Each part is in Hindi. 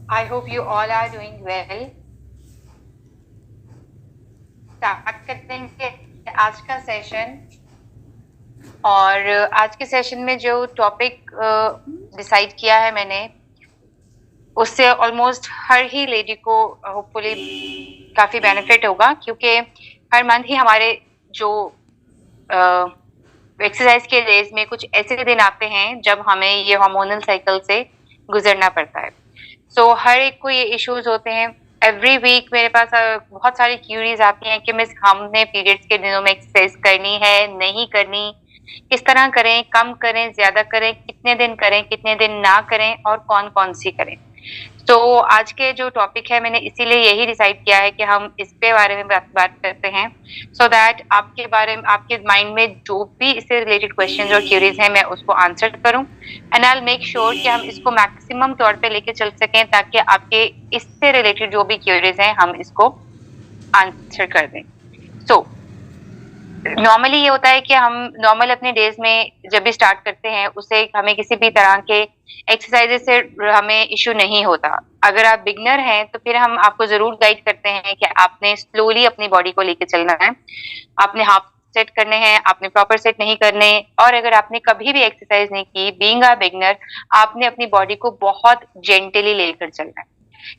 I hope you all are doing well. Start करेंगे आज का सेशन। और आज के सेशन में जो टॉपिक डिसाइड किया है मैंने, उससे ऑलमोस्ट हर ही लेडी को होपफुली काफी बेनिफिट होगा, क्योंकि हर मंथ ही हमारे जो एक्सरसाइज के डेज में कुछ ऐसे दिन आते हैं जब हमें ये हार्मोनल साइकिल से गुजरना पड़ता है। सो हर एक को ये इश्यूज होते हैं। एवरी वीक मेरे पास बहुत सारी क्यूरीज आती हैं कि मिस हमने पीरियड्स के दिनों में एक्सरसाइज करनी है, नहीं करनी, किस तरह करें, कम करें, ज्यादा करें, कितने दिन करें, कितने दिन ना करें और कौन कौन सी करें। तो आज के जो टॉपिक है मैंने इसीलिए यही डिसाइड किया है कि हम इस पे बारे में बात करते हैं, सो दैट आपके बारे में, आपके माइंड में जो भी इससे रिलेटेड क्वेश्चंस और क्यूरीज हैं मैं उसको आंसर करूं, and I will make sure कि हम इसको मैक्सिमम तौर पे लेके चल सकें, ताकि आपके इससे रिलेटेड जो भी क्यूरीज हैं हम इसको आंसर कर दें। सो नॉर्मली ये होता है कि हम नॉर्मल अपने डेज में जब भी स्टार्ट करते हैं उससे हमें किसी भी तरह के एक्सरसाइजेस से हमें इश्यू नहीं होता। अगर आप बिगनर हैं तो फिर हम आपको जरूर गाइड करते हैं कि आपने स्लोली अपनी बॉडी को लेके चलना है, आपने हाफ सेट करने हैं, आपने प्रॉपर सेट नहीं करने। और अगर आपने कभी भी एक्सरसाइज नहीं की, बीइंग अ बिगनर, आपने अपनी बॉडी को बहुत जेंटली लेकर चलना है।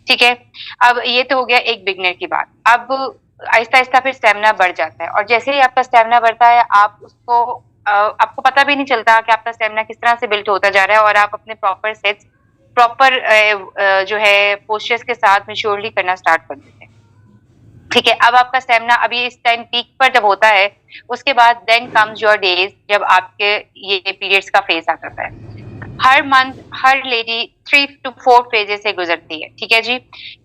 ठीक है, अब ये तो हो गया एक बिगनर की बात। अब आहिस्ता आहिस्ता फिर स्टेमिना बढ़ जाता है, और जैसे ही आपका स्टेमिना बढ़ता है आप उसको आपको पता भी नहीं चलता कि आपका स्टेमिना किस तरह से बिल्ट होता जा रहा है, और आप अपने प्रॉपर सेट्स, प्रॉपर जो है पोस्चर्स के साथ मैच्योरली करना स्टार्ट कर देते हैं। ठीक है, अब आपका स्टेमिना अभी इस टाइम पीक पर जब होता है, उसके बाद देन कम्स योर डेज जब आपके ये पीरियड्स का फेज आ जाता है। हर मंथ हर लेडी 3 to 4 फेजेस से गुजरती है। ठीक है जी,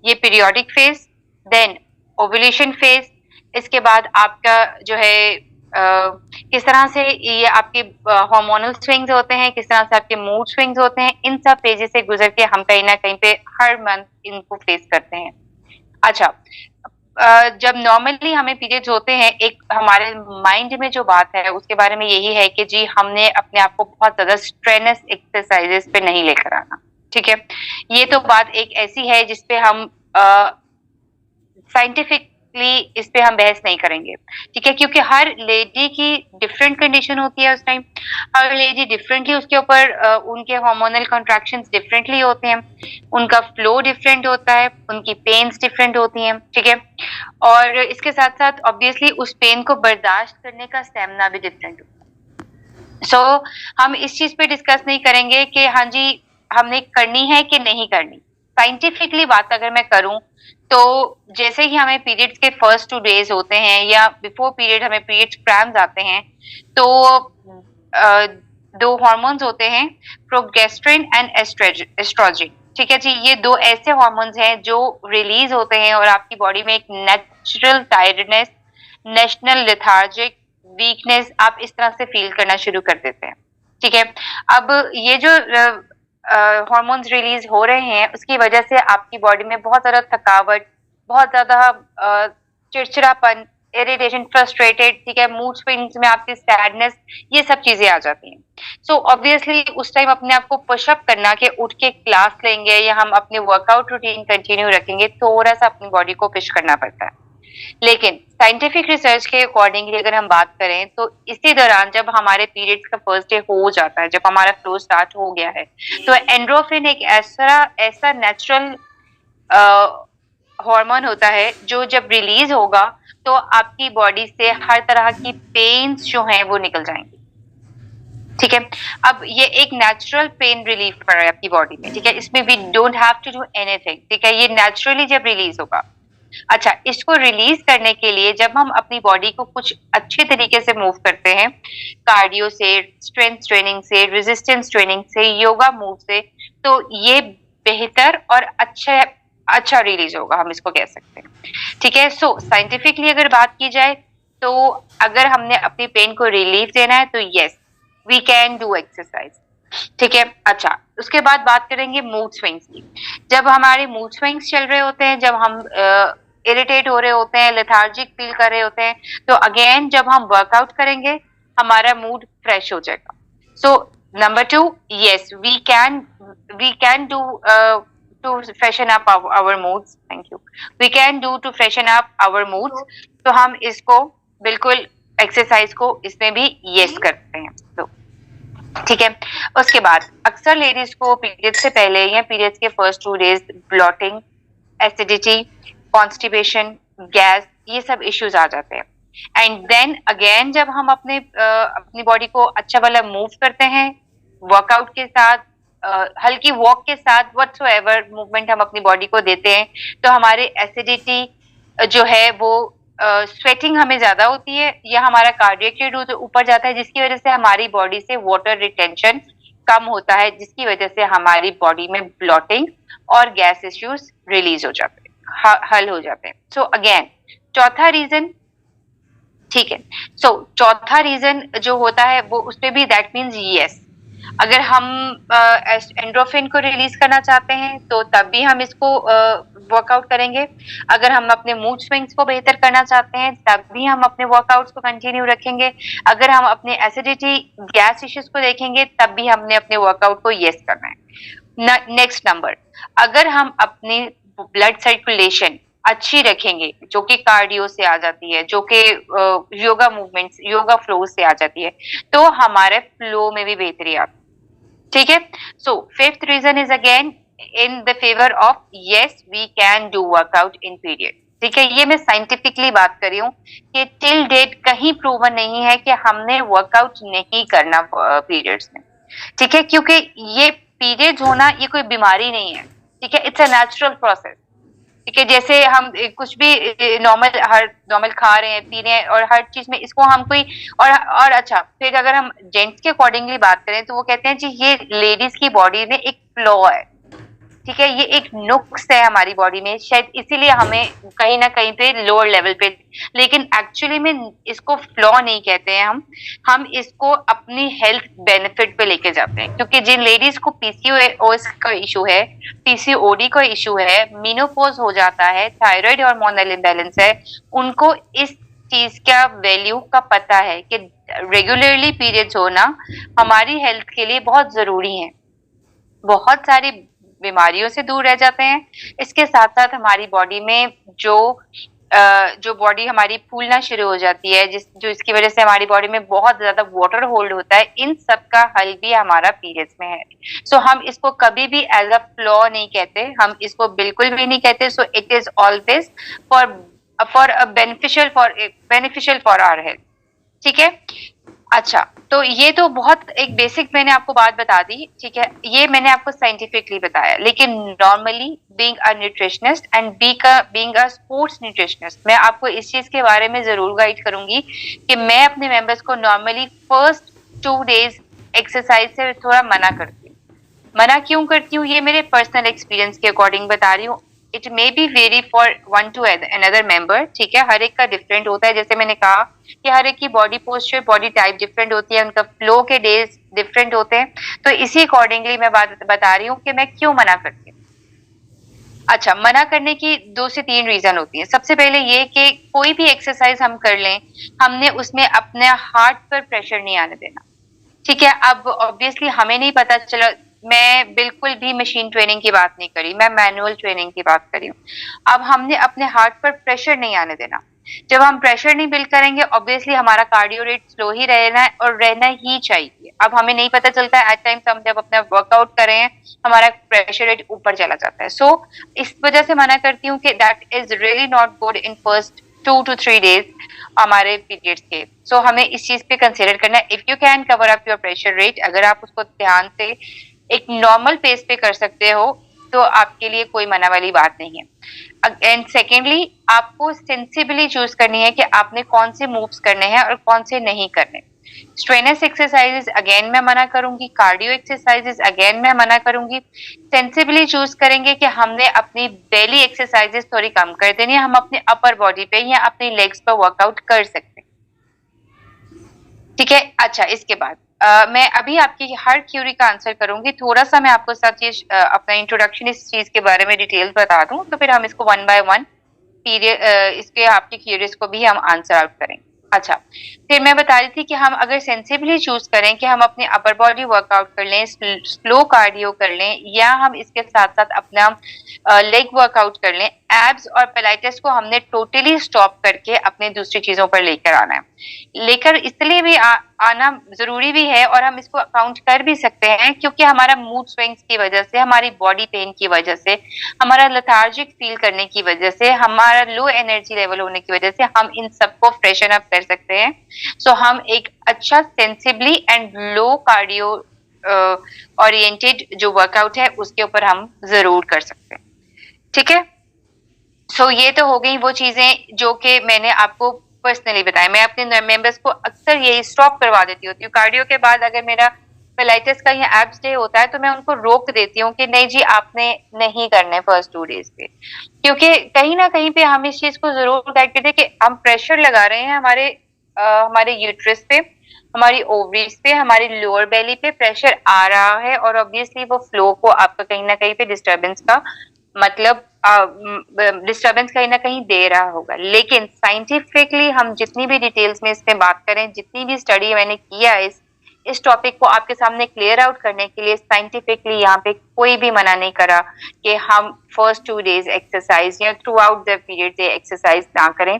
ये periodic phase, then ovulation phase, इसके बाद आपका जो है किस तरह से ये आपके हार्मोनल स्विंग्स होते हैं, किस तरह से आपके मूड स्विंग्स होते हैं, इन सब फेजेस से गुजर के हम कहीं ना कहीं पे हर मंथ इनको फेस करते हैं। अच्छा, जब नॉर्मली हमें पीरियड्स होते हैं, एक हमारे माइंड में जो बात है उसके बारे में यही है कि जी हमने अपने आप को बहुत ज्यादा स्ट्रेनस एक्सरसाइजेस पे नहीं लेकर आना। ठीक है, ये तो बात एक ऐसी है जिसपे हम साइंटिफिकली इस पे हम बहस नहीं करेंगे। ठीक है, क्योंकि हर लेडी की डिफरेंट कंडीशन होती है उस टाइम, हर लेडी डिफरेंटली उसके ऊपर उनके हार्मोनल कॉन्ट्रैक्शंस डिफरेंटली होते हैं, उनका फ्लो डिफरेंट होता है, उनकी पेन्स डिफरेंट होती हैं। ठीक है, और इसके साथ साथ ऑब्वियसली उस पेन को बर्दाश्त करने का स्टेमिना भी डिफरेंट होता है। सो हम इस चीज पे डिस्कस नहीं करेंगे कि हाँ जी हमने करनी है कि नहीं करनी। साइंटिफिकली बात अगर मैं करूं तो जैसे ही हमें पीरियड्स के फर्स्ट 2 डेज होते हैं या बिफोर पीरियड हमें पीरियड्स क्रैम्स आते हैं, तो अ, 2 हार्मोन्स होते हैं, प्रोगेस्ट्रिन एंड एस्ट्रोजन। ठीक है जी, ये 2 ऐसे हार्मोन्स हैं जो रिलीज होते हैं और आपकी बॉडी में एक natural tiredness, national lethargic, weakness आप इस तरह से फील करना शुरू कर देते हैं। ठीक है, अब ये जो हार्मोन्स रिलीज हो रहे हैं उसकी वजह से आपकी बॉडी में बहुत ज्यादा थकावट, बहुत ज्यादा चिड़चिड़ापन, इरिटेशन, फ्रस्ट्रेटेड, ठीक है, मूड स्विंग्स में आपकी सैडनेस, ये सब चीजें आ जाती हैं। सो ऑब्वियसली उस टाइम अपने आप को पुशअप करना कि उठ के क्लास लेंगे या हम अपने वर्कआउट रूटीन कंटिन्यू रखेंगे, थोड़ा सा अपनी बॉडी को पुश करना पड़ता है। लेकिन साइंटिफिक रिसर्च के अकॉर्डिंगली अगर हम बात करें तो इसी दौरान जब हमारे पीरियड्स का फर्स्ट डे हो जाता है, जब हमारा फ्लो स्टार्ट हो गया है, तो एंड्रोफिन एक ऐसा ऐसा नेचुरल हार्मोन होता है जो जब रिलीज होगा तो आपकी बॉडी से हर तरह की पेन्स जो हैं वो निकल जाएंगी। ठीक है, अब ये एक नेचुरल पेन रिलीफ कर रहा है आपकी बॉडी में। ठीक है, इसमें we don't have to do anything. ठीक है, ये नेचुरली जब रिलीज होगा। अच्छा, इसको रिलीज करने के लिए जब हम अपनी बॉडी को कुछ अच्छे तरीके से मूव करते हैं, कार्डियो से, स्ट्रेंथ ट्रेनिंग से, रेजिस्टेंस ट्रेनिंग से, योगा मूव से, तो ये बेहतर और अच्छा अच्छा रिलीज होगा, हम इसको कह सकते हैं। ठीक है, सो साइंटिफिकली अगर बात की जाए तो अगर हमने अपनी पेन को रिलीफ देना है तो yes we can do exercise. ठीक है, अच्छा उसके बाद बात करेंगे मूड स्विंग्स की। जब हमारे मूड स्विंग्स चल रहे होते हैं, जब हम इरिटेट हो रहे होते हैं, लेथार्जिक फील कर रहे होते हैं, तो अगेन जब हम वर्कआउट करेंगे हमारा मूड फ्रेश हो जाएगा। So number 2, yes we can do to freshen up our moods. Thank you. We can do to freshen up our moods. तो हम इसको बिल्कुल एक्सरसाइज को इसमें भी यस करते हैं। तो ठीक है। उसके बाद अक्सर लेडीज को पीरियड से पहले या पीरियड्स के first 2 days blotting, acidity, constipation, gas, ये सब इश्यूज आ जाते हैं। एंड देन अगेन जब हम अपनी बॉडी को अच्छा वाला मूव करते हैं वर्कआउट के साथ, हल्की वॉक के साथ, व्हाटसोएवर मूवमेंट हम अपनी बॉडी को देते हैं, तो हमारे एसिडिटी जो है वो स्वेटिंग हमें ज्यादा होती है या हमारा कार्डियक रेट ऊपर जाता है, जिसकी वजह से हमारी बॉडी से वाटर रिटेंशन कम होता है, जिसकी वजह से हमारी बॉडी में ब्लॉटिंग और गैस इश्यूज रिलीज हो जाते हैं, हल हो जाते हैं। सो अगेन चौथा रीजन, ठीक है। सो चौथा रीजन जो होता है वो उसपे भी दैट मीन्स यस, अगर हम एंड्रोफिन को रिलीज करना चाहते हैं तो तब भी हम इसको वर्कआउट करेंगे। अगर हम अपने मूड स्विंग्स को बेहतर करना चाहते हैं तब भी हम अपने वर्कआउट्स को कंटिन्यू रखेंगे। अगर हम अपने एसिडिटी गैस इश्यूज को देखेंगे तब भी हमने अपने वर्कआउट को यस करना है। नेक्स्ट नंबर, अगर हम अपनी ब्लड सर्कुलेशन अच्छी रखेंगे, जो कि कार्डियो से आ जाती है, जो कि योगा मूवमेंट्स, योगा फ्लो से आ जाती है, तो हमारे फ्लो में भी बेहतरी आती है। ठीक है। So fifth reason is again in the favour of yes we can do workout in period. ठीक है, ये मैं साइंटिफिकली बात कर रही हूँ कि टिल डेट कहीं प्रूवन नहीं है कि हमने वर्कआउट नहीं करना पीरियड्स में। ठीक है, क्योंकि ये पीरियड्स होना ये कोई बीमारी नहीं है। ठीक है, इट्स अ नेचुरल प्रोसेस। ठीक है, जैसे हम कुछ भी नॉर्मल खा रहे हैं, पी रहे हैं, और हर चीज में इसको हम कोई और अच्छा, फिर अगर हम जेंट्स के अकॉर्डिंगली बात करें तो वो कहते हैं जी ये लेडीज की बॉडी में एक फ्लॉ है। ठीक है, ये एक नुक्स है हमारी बॉडी में, शायद इसीलिए हमें कहीं ना कहीं पे लोअर लेवल पे, लेकिन एक्चुअली में इसको फ्लॉ नहीं कहते हैं हम इसको अपनी हेल्थ बेनिफिट पे लेके जाते हैं। क्योंकि जिन लेडीज को पीसीओएस का इशू है, पीसीओडी का इशू है, मेनोपॉज हो जाता है, थायराइड हार्मोनल इम्बैलेंस है, उनको इस चीज का वैल्यू का पता है कि रेगुलरली पीरियड्स होना हमारी हेल्थ के लिए बहुत जरूरी है। बहुत सारी बीमारियों से दूर रह जाते हैं। इसके साथ साथ हमारी बॉडी में जो बॉडी हमारी फूलना शुरू हो जाती है, जो इसकी वजह से हमारी बॉडी में बहुत ज्यादा वाटर होल्ड होता है, इन सब का हल भी हमारा पीरियड्स में है। सो हम इसको कभी भी एज अ फ्लॉ नहीं कहते, हम इसको बिल्कुल भी नहीं कहते। So it is always for beneficial for our health. ठीक है, अच्छा, तो ये तो बहुत एक बेसिक मैंने आपको बात बता दी। ठीक है, ये मैंने आपको साइंटिफिकली बताया, लेकिन normally being a nutritionist and being a sports nutritionist, मैं आपको इस चीज के बारे में जरूर गाइड करूंगी कि मैं अपने मेंबर्स को नॉर्मली फर्स्ट 2 डेज एक्सरसाइज से थोड़ा मना करती हूँ। मना क्यों करती हूँ, ये मेरे पर्सनल एक्सपीरियंस के अकॉर्डिंग बता रही हूँ। It may be very for one two another member. ठीक है, हर एक का डिफरेंट होता है। जैसे मैंने कहा कि हर एक की body posture, body type different होती है, उनका फ्लो के डेज डिफरेंट होते हैं। तो इसी अकॉर्डिंगली मैं बात बता रही हूँ कि मैं क्यों मना करती हूँ। अच्छा, मना करने की 2 से 3 रीजन होती है। सबसे पहले ये कि कोई भी एक्सरसाइज हम कर लें, हमने उसमें अपने हार्ट पर प्रेशर नहीं आने देना। ठीक है, अब ऑब्वियसली हमें नहीं पता चला, मैं बिल्कुल भी मशीन ट्रेनिंग की बात नहीं करी, मैं मैनुअल ट्रेनिंग की बात करी हूँ। अब हमने अपने हार्ट पर प्रेशर नहीं आने देना। जब हम प्रेशर नहीं बिल्ड करेंगे, ऑब्वियसली हमारा कार्डियो रेट स्लो ही रहना है, और रहना ही चाहिए। अब हमें नहीं पता चलता है, एट टाइम्स हम जब अपना वर्कआउट कर रहे हैं हमारा प्रेशर रेट ऊपर चला जाता है। सो इस वजह से मना करती हूँ कि that is really not good in first 2 to 3 days हमारे पीरियड्स के। सो हमें इस चीज पे कंसिडर करना है। If you can cover up your pressure rate, अगर आप उसको ध्यान से एक नॉर्मल पेस पे कर सकते हो तो आपके लिए कोई मना वाली बात नहीं है। एंड सेकेंडली, आपको सेंसिबली चूज करनी है कि आपने कौन से मूव्स करने हैं और कौन से नहीं करने। स्ट्रेनस एक्सरसाइजेस अगेन मैं मना करूंगी, कार्डियो एक्सरसाइजेस अगेन मैं मना करूंगी। सेंसिबली चूज करेंगे कि हमने अपनी डेली एक्सरसाइजेस थोड़ी कम कर देनी है, हम अपने अपर बॉडी पे या अपनी लेग्स पर वर्कआउट कर सकते हैं। ठीक है, अच्छा, इसके बाद मैं अभी आपकी हर क्यूरी का आंसर करूंगी। थोड़ा सा मैं आपको साथ ये अपना इंट्रोडक्शन इस चीज के बारे में डिटेल्स बता दूं, तो फिर हम इसको 1 by 1 पीरियड इसके आपकी क्यूरीज को भी हम आंसर आउट करेंगे। अच्छा, फिर मैं बता रही थी कि हम अगर सेंसिबली चूज करें कि हम अपने अपर बॉडी वर्कआउट कर लें, स्लो कार्डियो कर लें, या हम इसके साथ साथ अपना लेग वर्कआउट कर लें, एब्स और पिलाटेस को हमने टोटली स्टॉप करके अपने दूसरी चीजों पर लेकर आना है। लेकर इसलिए भी आना जरूरी भी है, और हम इसको काउंट कर भी सकते हैं, क्योंकि हमारा मूड स्विंग्स की वजह से, हमारी बॉडी पेन की वजह से, हमारा लेथार्जिक फील करने की वजह से, हमारा लो एनर्जी लेवल होने की वजह से हम इन सबको फ्रेशन अप कर सकते हैं। सो हम एक अच्छा sensibly and low cardio oriented जो वर्कआउट है उसके ऊपर हम जरूर कर सकते हैं। ठीक है, सो ये तो हो गई वो चीजें जो कि मैंने आपको पर्सनली बताया। मैं अपने मेंबर्स को अक्सर यही स्टॉप करवा देती होती हूँ कार्डियो के बाद। अगर मेरा पिलाटेस का या एब्स डे होता है तो मैं उनको रोक देती हूँ कि नहीं जी, आपने नहीं करने फर्स्ट 2 डेज पे, क्योंकि कहीं ना कहीं पे हम इस चीज को जरूर गाइड करते हैं कि हम प्रेशर लगा रहे हैं हमारे यूट्रस पे, हमारी ओवरीज पे, हमारी लोअर बेली पे प्रेशर आ रहा है, और ऑब्वियसली वो फ्लो को आपका कहीं ना कहीं पे डिस्टरबेंस का मतलब डिस्टरबेंस कहीं ना कहीं दे रहा होगा। लेकिन साइंटिफिकली हम जितनी भी डिटेल्स में इसमें बात करें, जितनी भी स्टडी मैंने किया इस टॉपिक को आपके सामने क्लियर आउट करने के लिए, साइंटिफिकली यहाँ पे कोई भी मना नहीं करा कि हम फर्स्ट 2 डेज एक्सरसाइज या through out the period exercise ना करें।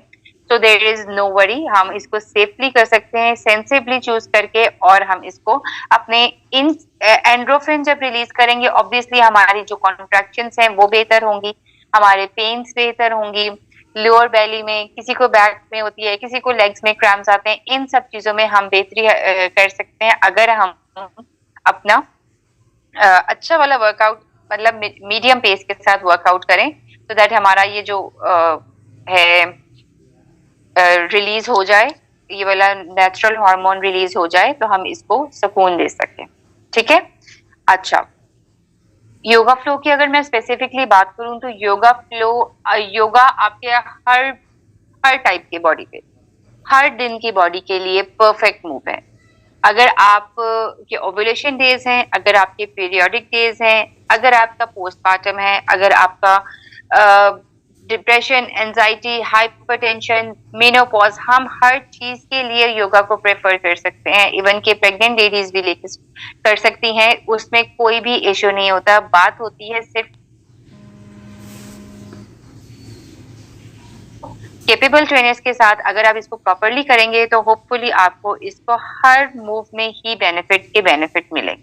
सो देर इज नो वरी, हम इसको सेफली कर सकते हैं सेंसिबली चूज करके, और हम इसको अपने इन एंड्रोफिन जब रिलीज करेंगे, ऑब्वियसली हमारी जो कॉन्ट्रैक्शंस हैं वो बेहतर होंगी, हमारे पेन्स बेहतर होंगी, लोअर बेली में, किसी को बैक में होती है, किसी को लेग्स में क्रैम्प्स आते हैं, इन सब चीजों में हम बेहतरी कर सकते हैं अगर हम अपना अच्छा वाला वर्कआउट, मतलब मीडियम पेस के साथ वर्कआउट करें, तो दैट हमारा ये जो है रिलीज हो जाए, ये वाला नेचुरल हार्मोन रिलीज हो जाए, तो हम इसको सुकून दे सकें। ठीक है, अच्छा, योगा फ्लो की अगर मैं स्पेसिफिकली बात करूं तो योगा आपके हर टाइप के बॉडी पे, हर दिन की बॉडी के लिए परफेक्ट मूव है। अगर आप के ओव्यूलेशन डेज हैं, अगर आपके पीरियोडिक डेज हैं, अगर आपका पोस्टमार्टम है, अगर आपका डिप्रेशन, एंजाइटी, हाइपरटेंशन, मेनोपॉज, हम हर चीज के लिए योगा को प्रेफर कर सकते हैं। इवन के प्रेग्नेंट लेडीज भी लेकर कर सकती हैं, उसमें कोई भी इश्यू नहीं होता। बात होती है सिर्फ केपेबल ट्रेनर्स के साथ। अगर आप इसको प्रॉपरली करेंगे तो होपफुली आपको इसको हर मूव में ही बेनिफिट मिलेंगे।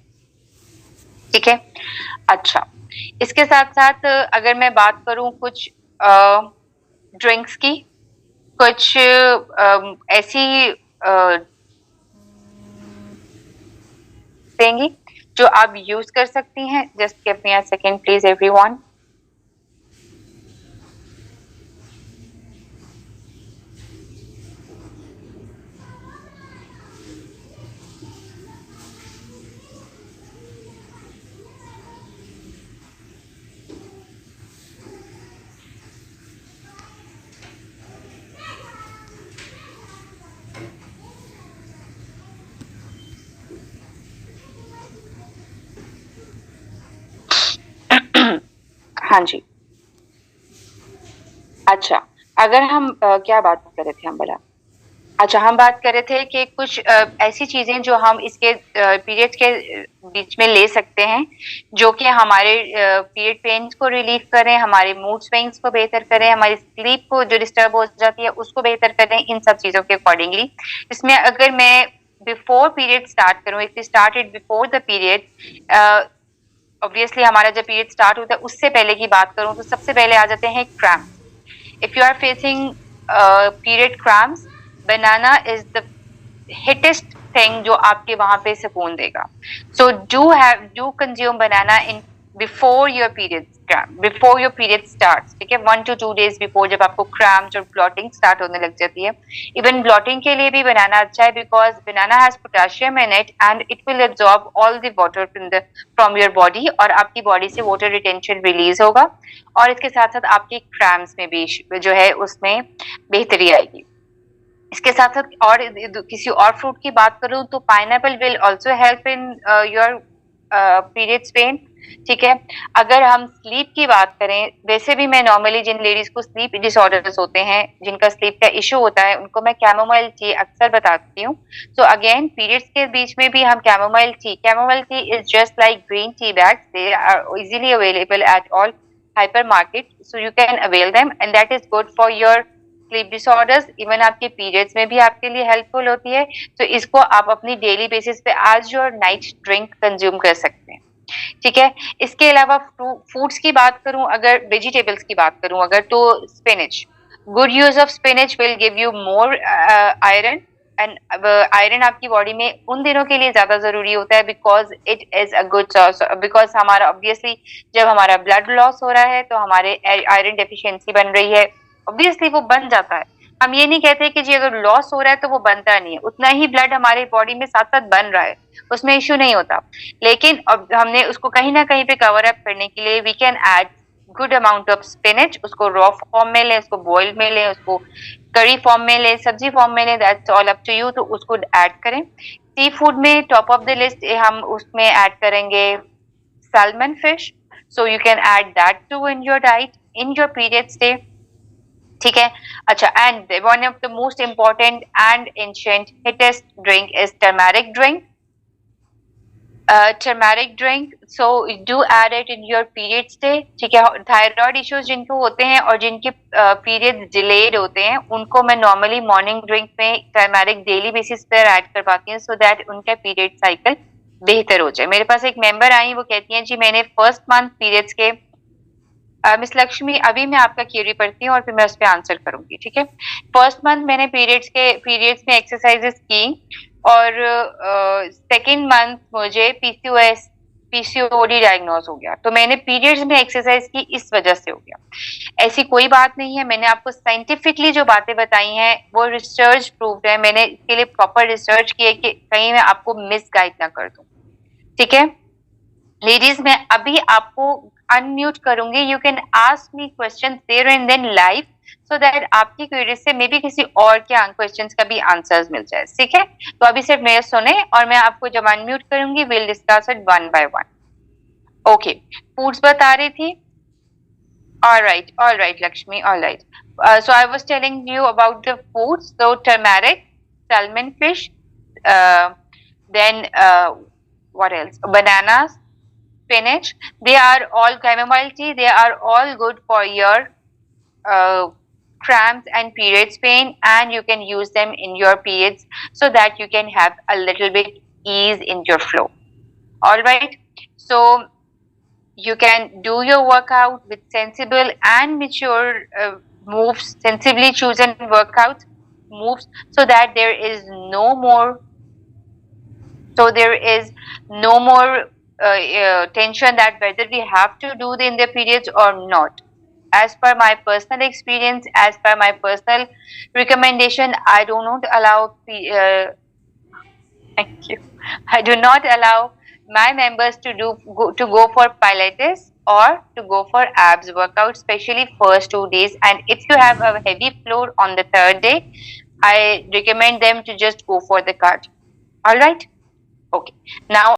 ठीक है, अच्छा, इसके साथ साथ अगर मैं बात करूं कुछ ड्रिंक्स की, कुछ ऐसी देंगी जो आप यूज कर सकती हैं। Just give me a second please everyone. हाँ जी, अच्छा, अगर हम क्या बात कर रहे थे हम बड़ा, अच्छा, हम बात कर रहे थे कि कुछ ऐसी चीजें जो हम इसके पीरियड के बीच में ले सकते हैं, जो कि हमारे पीरियड पेन्स को रिलीव करें, हमारे मूड स्विंग्स को बेहतर करें, हमारी स्लीप को जो डिस्टर्ब हो जाती है उसको बेहतर करें, इन सब चीजों के अकॉर्डिंगली। इसमें अगर मैं बिफोर पीरियड स्टार्ट करूं, if started before the period, obviously हमारा जब पीरियड स्टार्ट होता है उससे पहले की बात करूं तो सबसे पहले आ जाते हैं cramp. If you are facing period cramps, banana is the hittest thing जो आपके वहां पे सुकून देगा। So do consume banana in before your period start. ठीक है, 1 to 2 days बिफोर, जब आपको क्रैम्प्स और ब्लॉटिंग स्टार्ट होने लग जाती है। इवन ब्लॉटिंग के लिए भी बनाना अच्छा है, because banana has potassium in it and it will absorb all the water from your body, और आपकी बॉडी से वाटर रिटेंशन रिलीज होगा, और इसके साथ साथ आपके क्रैम्प्स में भी जो है उसमें बेहतरी आएगी। इसके साथ साथ और किसी और फ्रूट की बात करूं तो pineapple will also help in your periods pain, ठीक है। अगर हम स्लीप की बात करें, वैसे भी मैं नॉर्मली जिन लेडीज को स्लीप डिसऑर्डर्स होते हैं, जिनका स्लीप का इशू होता है, उनको मैं कैमोमाइल टी अक्सर बताती हूँ। सो अगेन पीरियड्स के बीच में भी हम chamomile tea is just like green tea bags, they are easily available at all hyper market, so you can avail them and that is good for your sleep disorders. Even आपके पीरियड्स में भी आपके लिए हेल्पफुल होती है। तो इसको आप अपनी डेली बेसिस पे आज और नाइट ड्रिंक कंज्यूम कर सकते हैं, ठीक है। इसके अलावा फूड्स की बात करूं, अगर वेजिटेबल्स की बात करूं अगर, तो spinach, good use of spinach will give you more iron, and iron आपकी बॉडी में उन दिनों के लिए ज्यादा जरूरी होता है because it is a good source, because हमारा ऑब्वियसली जब हमारा ब्लड लॉस हो रहा है तो हमारे आयरन डेफिशिएंसी बन रही है, ऑब्वियसली वो बन जाता है। हम ये नहीं कहते कि जी अगर लॉस हो रहा है तो वो बनता नहीं है, उतना ही ब्लड हमारे बॉडी में साथ साथ बन रहा है, उसमें इश्यू नहीं होता। लेकिन अब हमने उसको कहीं ना कहीं पे कवर अप करने के लिए we can add good amount of spinach, उसको रॉ फॉर्म में लें, उसको बॉइल्ड में लें, उसको करी फॉर्म में लें, सब्जी फॉर्म में लें, that's all up to you. तो उसको ऐड करें। सी फूड में टॉप ऑफ द लिस्ट हम उसमें ऐड करेंगे salmon fish, so you can add that to in your diet in your periods day, ठीक है। अच्छा, and one of the most important and ancient hittest drink is turmeric drink, turmeric drink, so do add it in your periods day, ठीक है। थायराइड इश्यूज जिनको होते हैं और जिनके पीरियड डिलेड होते हैं, उनको मैं नॉर्मली मॉर्निंग ड्रिंक में टर्मेरिक डेली बेसिस पर ऐड करवाती हूँ, सो दैट उनका पीरियड साइकिल बेहतर हो जाए। मेरे पास एक मेंबर आई, वो कहती हैं जी मैंने फर्स्ट मंथ पीरियड्स के, मिस लक्ष्मी अभी मैं आपका क्वेरी पढ़ती हूँ और फिर मैं उस पर आंसर करूंगी, ठीक है। फर्स्ट मंथ मैंने पीरियड्स में एक्सरसाइजेस की और सेकेंड मंथ मुझे पीसीओडी डायग्नोज हो गया, तो मैंने पीरियड्स में एक्सरसाइज की इस वजह से हो गया। ऐसी कोई बात नहीं है, मैंने आपको साइंटिफिकली जो बातें बताई हैं वो रिसर्च प्रूव्ड है, मैंने इसके लिए प्रॉपर रिसर्च की है कि कहीं मैं आपको मिस गाइड ना कर दूं, ठीक है। लेडीज मैं अभी आपको अनम्यूट करूंगी, you can ask me question there and then live, so that आपकी क्वेरी से मे बी किसी और के क्वेश्चंस का भी आंसर्स मिल जाए, ठीक है। तो अभी सिर्फ मेरे सुने और मैं आपको जब अनम्यूट करूंगी will discuss it one by one. Okay, foods बता रही थी, all right Lakshmi, all right. So I was telling you about the foods, so turmeric, salmon fish, then what else, bananas, spinach, they are all chamomile tea, they are all good for your cramps and periods pain, and you can use them in your periods so that you can have a little bit ease in your flow. All right, so you can do your workout with sensible and mature moves, sensibly chosen workout moves, so that there is no more tension that whether we have to do in the periods or not. As per my personal experience, as per my personal recommendation, I do not allow thank you, I do not allow my members to go for Pilates or to go for abs workout, especially first 2 days. And if you have a heavy floor on the third day, I recommend them to just go for the cardio. All right. Okay. Now